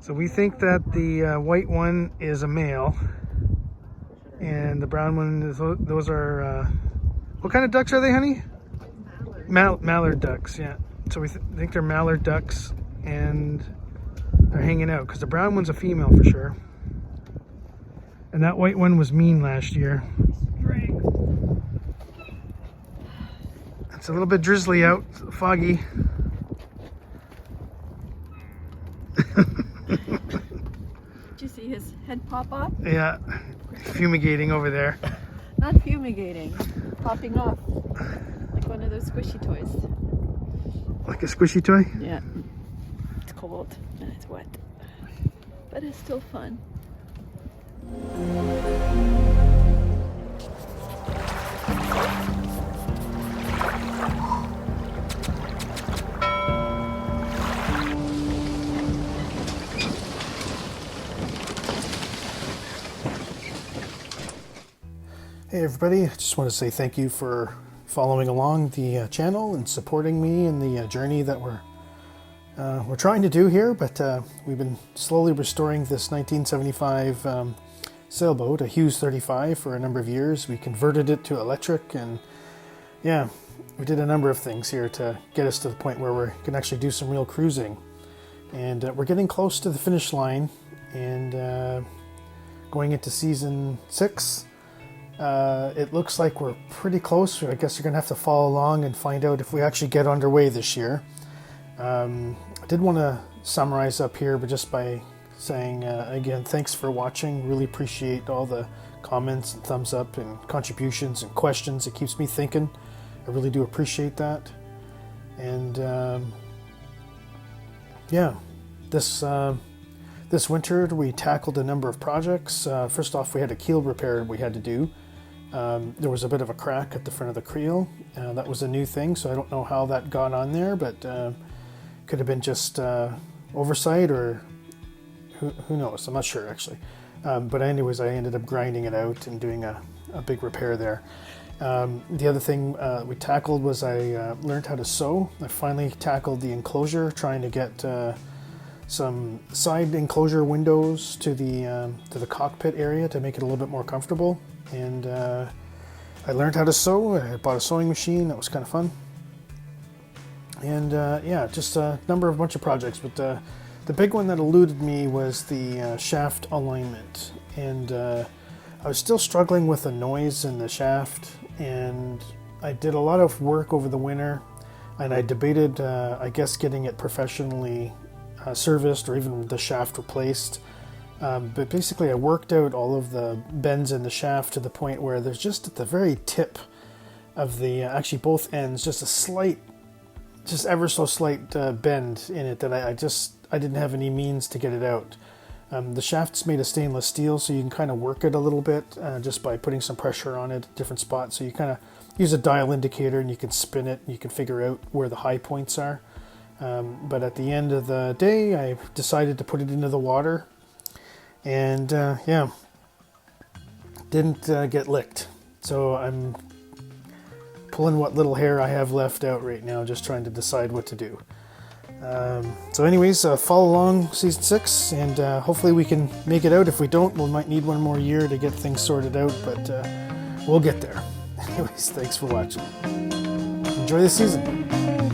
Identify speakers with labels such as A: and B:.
A: So we think that the white one is a male, and the brown one is, those are, what kind of ducks are they, honey? Mallard ducks, yeah. So we think they're mallard ducks, and they're hanging out because the brown one's a female for sure. And that white one was mean last year. It's a little bit drizzly out, foggy.
B: Did you see his head pop off?
A: Yeah, fumigating over there.
B: Not fumigating, popping off. Like one of those squishy toys.
A: Like a squishy toy?
B: Yeah. It's cold and it's wet. But it's still fun.
A: Hey everybody, I just want to say thank you for following along the channel and supporting me in the journey that we're trying to do here, but we've been slowly restoring this 1975 sailboat, a Hughes 35, for a number of years. We converted it to electric, and yeah, we did a number of things here to get us to the point where we can actually do some real cruising. And we're getting close to the finish line, and going into season 6. It looks like we're pretty close. I guess you're going to have to follow along and find out if we actually get underway this year. I did want to summarize up here, but just by saying, again, thanks for watching. Really appreciate all the comments and thumbs up and contributions and questions. It keeps me thinking. I really do appreciate that. And yeah, this winter we tackled a number of projects. First off, we had a keel repair we had to do. There was a bit of a crack at the front of the creel. That was a new thing, so I don't know how that got on there, but could have been just oversight, or who knows. I'm not sure actually. But anyways, I ended up grinding it out and doing a big repair there. The other thing we tackled was I learned how to sew. I finally tackled the enclosure, trying to get some side enclosure windows to the cockpit area to make it a little bit more comfortable. And I learned how to sew. I bought a sewing machine. That was kind of fun. And yeah, just a bunch of projects. But the big one that eluded me was the shaft alignment. And I was still struggling with the noise in the shaft. And I did a lot of work over the winter. And I debated, I guess, getting it professionally serviced, or even the shaft replaced. But basically I worked out all of the bends in the shaft to the point where there's just at the very tip of the, actually both ends, just a slight, just ever so slight bend in it that I didn't have any means to get it out. The shaft's made of stainless steel, so you can kind of work it a little bit just by putting some pressure on it at different spots. So you kind of use a dial indicator and you can spin it and you can figure out where the high points are. But at the end of the day, I decided to put it into the water. And yeah, didn't get licked. So I'm pulling what little hair I have left out right now, just trying to decide what to do. So anyways, follow along season 6, and hopefully we can make it out. If we don't, we might need one more year to get things sorted out, but we'll get there. Anyways, thanks for watching. Enjoy the season.